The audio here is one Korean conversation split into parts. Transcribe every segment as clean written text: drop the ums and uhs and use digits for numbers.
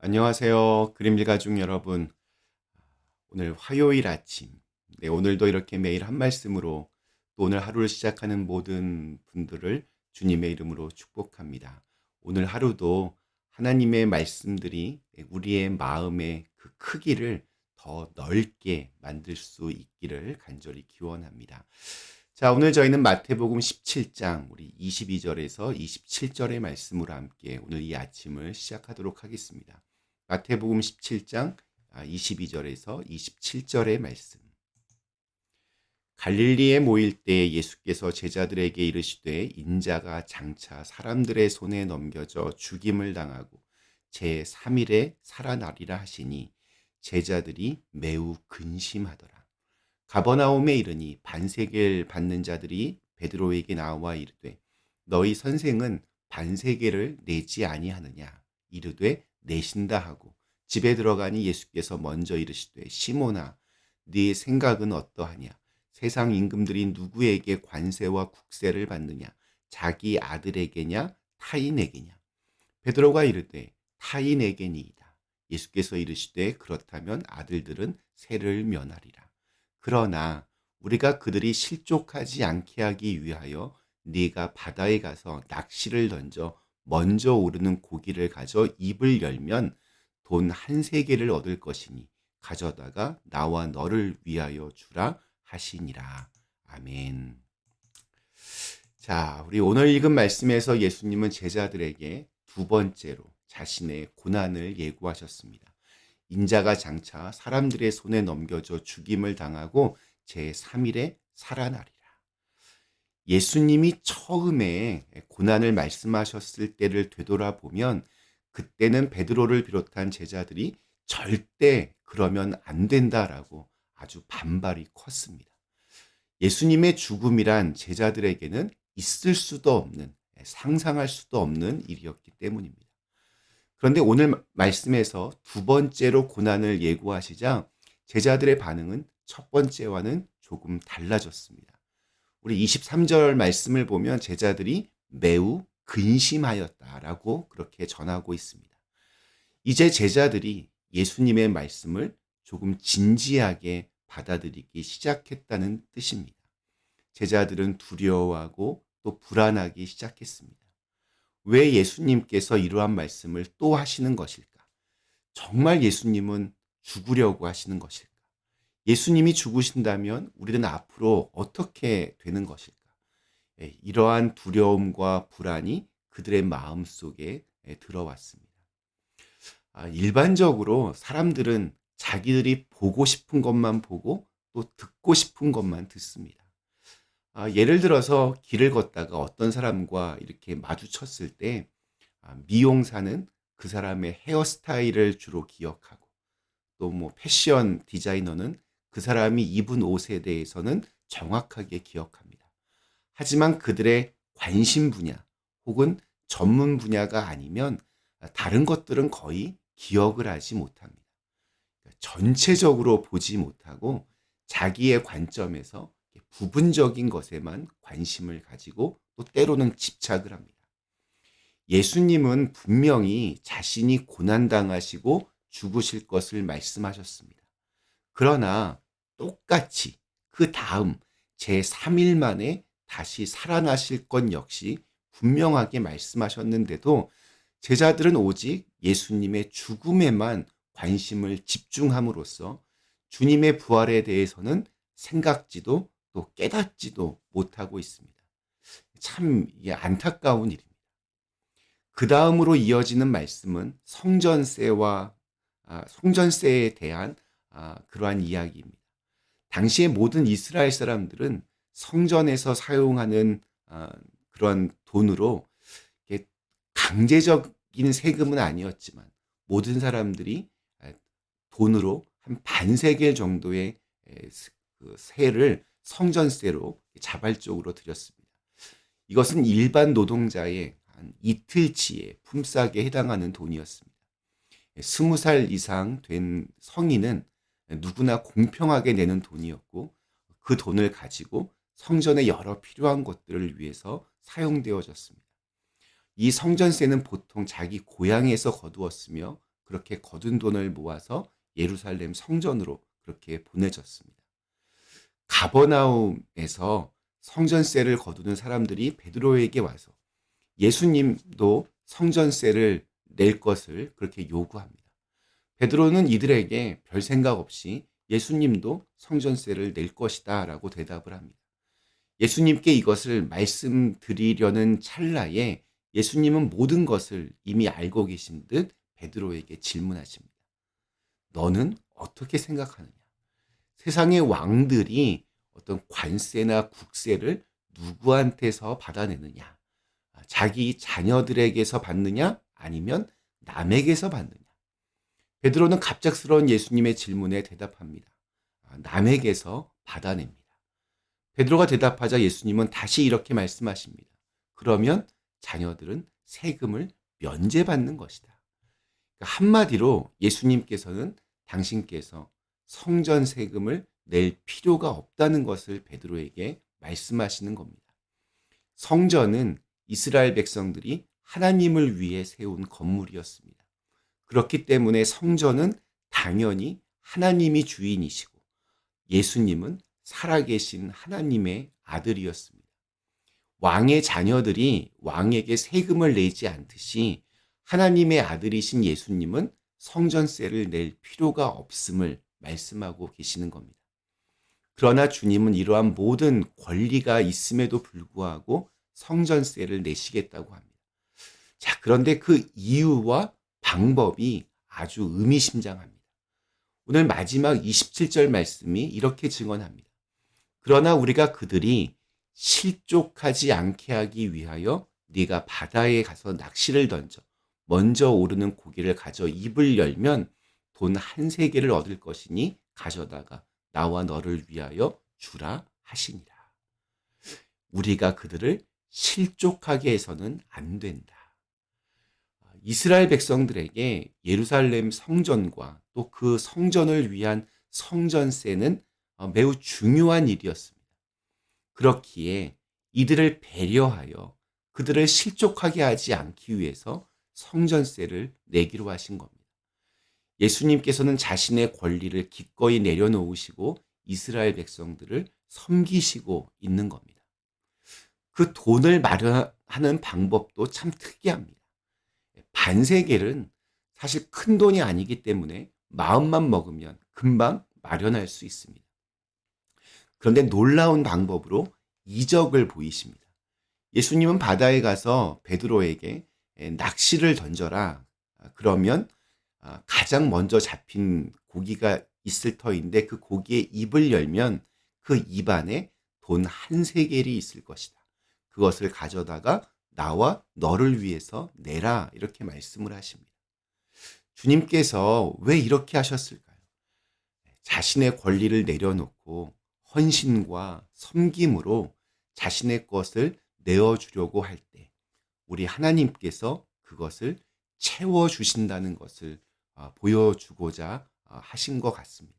안녕하세요. 그림일 가족 여러분. 오늘 화요일 아침. 오늘도 이렇게 매일 한 말씀으로 또 오늘 하루를 시작하는 모든 분들을 주님의 이름으로 축복합니다. 오늘 하루도 하나님의 말씀들이 우리의 마음의 그 크기를 더 넓게 만들 수 있기를 간절히 기원합니다. 자, 오늘 저희는 마태복음 17장 우리 22절에서 27절의 말씀으로 함께 오늘 이 아침을 시작하도록 하겠습니다. 마태복음 17장 22절에서 27절의 말씀. 갈릴리에 모일 때 예수께서 제자들에게 이르시되 인자가 장차 사람들의 손에 넘겨져 죽임을 당하고 제3일에 살아나리라 하시니 제자들이 매우 근심하더라. 가버나움에 이르니 반세계를 받는 자들이 베드로에게 나와 이르되 너희 선생은 반세계를 내지 아니하느냐 이르되 내신다 하고 집에 들어가니 예수께서 먼저 이르시되 시몬아 네 생각은 어떠하냐 세상 임금들이 누구에게 관세와 국세를 받느냐 자기 아들에게냐 타인에게냐 베드로가 이르되 타인에게니이다. 예수께서 이르시되 그렇다면 아들들은 세를 면하리라. 그러나 우리가 그들이 실족하지 않게 하기 위하여 네가 바다에 가서 낚시를 던져 먼저 오르는 고기를 가져 입을 열면 돈 한 세계를 얻을 것이니 가져다가 나와 너를 위하여 주라 하시니라. 아멘. 자, 우리 오늘 읽은 말씀에서 예수님은 제자들에게 두 번째로 자신의 고난을 예고하셨습니다. 인자가 장차 사람들의 손에 넘겨져 죽임을 당하고 제3일에 살아나리라. 예수님이 처음에 고난을 말씀하셨을 때를 되돌아보면 그때는 베드로를 비롯한 제자들이 절대 그러면 안 된다라고 아주 반발이 컸습니다. 예수님의 죽음이란 제자들에게는 있을 수도 없는, 상상할 수도 없는 일이었기 때문입니다. 그런데 오늘 말씀에서 두 번째로 고난을 예고하시자 제자들의 반응은 첫 번째와는 조금 달라졌습니다. 우리 23절 말씀을 보면 제자들이 매우 근심하였다라고 그렇게 전하고 있습니다. 이제 제자들이 예수님의 말씀을 조금 진지하게 받아들이기 시작했다는 뜻입니다. 제자들은 두려워하고 또 불안하기 시작했습니다. 왜 예수님께서 이러한 말씀을 또 하시는 것일까? 정말 예수님은 죽으려고 하시는 것일까? 예수님이 죽으신다면 우리는 앞으로 어떻게 되는 것일까? 이러한 두려움과 불안이 그들의 마음 속에 들어왔습니다. 일반적으로 사람들은 자기들이 보고 싶은 것만 보고 또 듣고 싶은 것만 듣습니다. 예를 들어서 길을 걷다가 어떤 사람과 이렇게 마주쳤을 때 미용사는 그 사람의 헤어스타일을 주로 기억하고 또 뭐 패션 디자이너는 그 사람이 입은 옷에 대해서는 정확하게 기억합니다. 하지만 그들의 관심 분야 혹은 전문 분야가 아니면 다른 것들은 거의 기억을 하지 못합니다. 전체적으로 보지 못하고 자기의 관점에서 부분적인 것에만 관심을 가지고 또 때로는 집착을 합니다. 예수님은 분명히 자신이 고난당하시고 죽으실 것을 말씀하셨습니다. 그러나 똑같이 그 다음 제3일 만에 다시 살아나실 것 역시 분명하게 말씀하셨는데도 제자들은 오직 예수님의 죽음에만 관심을 집중함으로써 주님의 부활에 대해서는 생각지도 또 깨닫지도 못하고 있습니다. 참 이게 안타까운 일입니다. 그 다음으로 이어지는 말씀은 성전세에 대한 그러한 이야기입니다. 당시의 모든 이스라엘 사람들은 성전에서 사용하는 그런 돈으로 강제적인 세금은 아니었지만 모든 사람들이 돈으로 한 반세겔 정도의 그 세를 성전세로 자발적으로 드렸습니다. 이것은 일반 노동자의 한 이틀치의 품삯에 해당하는 돈이었습니다. 20살 이상 된 성인은 누구나 공평하게 내는 돈이었고 그 돈을 가지고 성전의 여러 필요한 것들을 위해서 사용되어졌습니다. 이 성전세는 보통 자기 고향에서 거두었으며 그렇게 거둔 돈을 모아서 예루살렘 성전으로 그렇게 보내졌습니다. 가버나움에서 성전세를 거두는 사람들이 베드로에게 와서 예수님도 성전세를 낼 것을 그렇게 요구합니다. 베드로는 이들에게 별 생각 없이 예수님도 성전세를 낼 것이다 라고 대답을 합니다. 예수님께 이것을 말씀드리려는 찰나에 예수님은 모든 것을 이미 알고 계신 듯 베드로에게 질문하십니다. 너는 어떻게 생각하느냐? 세상의 왕들이 어떤 관세나 국세를 누구한테서 받아내느냐? 자기 자녀들에게서 받느냐? 아니면 남에게서 받느냐? 베드로는 갑작스러운 예수님의 질문에 대답합니다. 남에게서 받아냅니다. 베드로가 대답하자 예수님은 다시 이렇게 말씀하십니다. 그러면 자녀들은 세금을 면제받는 것이다. 그러니까 한마디로 예수님께서는 당신께서 성전 세금을 낼 필요가 없다는 것을 베드로에게 말씀하시는 겁니다. 성전은 이스라엘 백성들이 하나님을 위해 세운 건물이었습니다. 그렇기 때문에 성전은 당연히 하나님이 주인이시고 예수님은 살아계신 하나님의 아들이었습니다. 왕의 자녀들이 왕에게 세금을 내지 않듯이 하나님의 아들이신 예수님은 성전세를 낼 필요가 없음을 말씀하고 계시는 겁니다. 그러나 주님은 이러한 모든 권리가 있음에도 불구하고 성전세를 내시겠다고 합니다. 자, 그런데 그 이유와 방법이 아주 의미심장합니다. 오늘 마지막 27절 말씀이 이렇게 증언합니다. 그러나 우리가 그들이 실족하지 않게 하기 위하여 네가 바다에 가서 낚시를 던져 먼저 오르는 고기를 가져 입을 열면 돈 한 세겔을 얻을 것이니 가져다가 나와 너를 위하여 주라 하시니라. 우리가 그들을 실족하게 해서는 안 된다. 이스라엘 백성들에게 예루살렘 성전과 또 그 성전을 위한 성전세는 매우 중요한 일이었습니다. 그렇기에 이들을 배려하여 그들을 실족하게 하지 않기 위해서 성전세를 내기로 하신 겁니다. 예수님께서는 자신의 권리를 기꺼이 내려놓으시고 이스라엘 백성들을 섬기시고 있는 겁니다. 그 돈을 마련하는 방법도 참 특이합니다. 반세겔은 사실 큰 돈이 아니기 때문에 마음만 먹으면 금방 마련할 수 있습니다. 그런데 놀라운 방법으로 이적을 보이십니다. 예수님은 바다에 가서 베드로에게 낚시를 던져라. 그러면 가장 먼저 잡힌 고기가 있을 터인데 그 고기의 입을 열면 그 입 안에 돈 한 세겔이 있을 것이다. 그것을 가져다가 나와 너를 위해서 내라 이렇게 말씀을 하십니다. 주님께서 왜 이렇게 하셨을까요? 자신의 권리를 내려놓고 헌신과 섬김으로 자신의 것을 내어주려고 할 때 우리 하나님께서 그것을 채워주신다는 것을 보여주고자 하신 것 같습니다.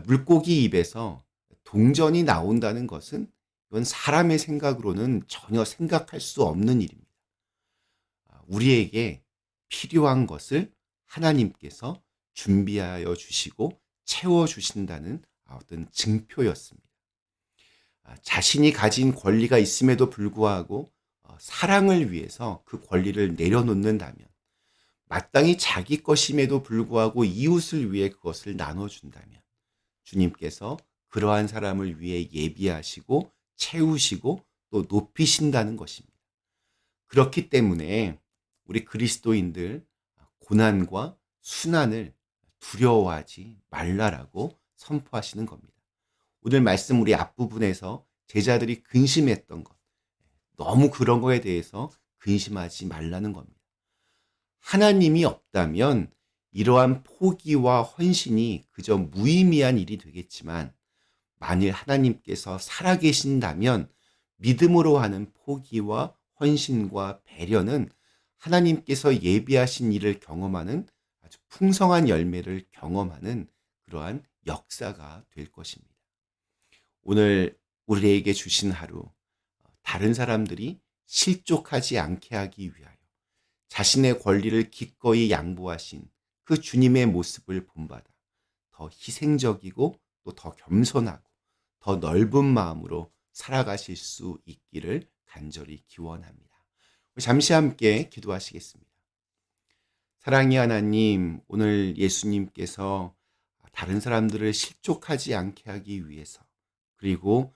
물고기 입에서 동전이 나온다는 것은 이건 사람의 생각으로는 전혀 생각할 수 없는 일입니다. 우리에게 필요한 것을 하나님께서 준비하여 주시고 채워주신다는 어떤 증표였습니다. 자신이 가진 권리가 있음에도 불구하고 사랑을 위해서 그 권리를 내려놓는다면 마땅히 자기 것임에도 불구하고 이웃을 위해 그것을 나눠준다면 주님께서 그러한 사람을 위해 예비하시고 채우시고 또 높이신다는 것입니다. 그렇기 때문에 우리 그리스도인들 고난과 순환을 두려워하지 말라라고 선포하시는 겁니다. 오늘 말씀 우리 앞부분에서 제자들이 근심했던 것, 너무 그런 거에 대해서 근심하지 말라는 겁니다. 하나님이 없다면 이러한 포기와 헌신이 그저 무의미한 일이 되겠지만 만일 하나님께서 살아계신다면 믿음으로 하는 포기와 헌신과 배려는 하나님께서 예비하신 일을 경험하는 아주 풍성한 열매를 경험하는 그러한 역사가 될 것입니다. 오늘 우리에게 주신 하루, 다른 사람들이 실족하지 않게 하기 위하여 자신의 권리를 기꺼이 양보하신 그 주님의 모습을 본받아 더 희생적이고 또 더 겸손하고 더 넓은 마음으로 살아가실 수 있기를 간절히 기원합니다. 잠시 함께 기도하시겠습니다. 사랑의 하나님, 오늘 예수님께서 다른 사람들을 실족하지 않게 하기 위해서, 그리고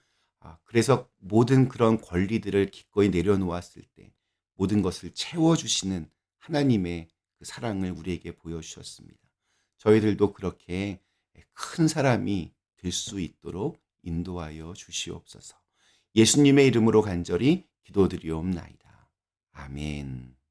그래서 모든 그런 권리들을 기꺼이 내려놓았을 때 모든 것을 채워주시는 하나님의 그 사랑을 우리에게 보여주셨습니다. 저희들도 그렇게 큰 사람이 될 수 있도록 인도하여 주시옵소서. 예수님의 이름으로 간절히 기도드리옵나이다. 아멘.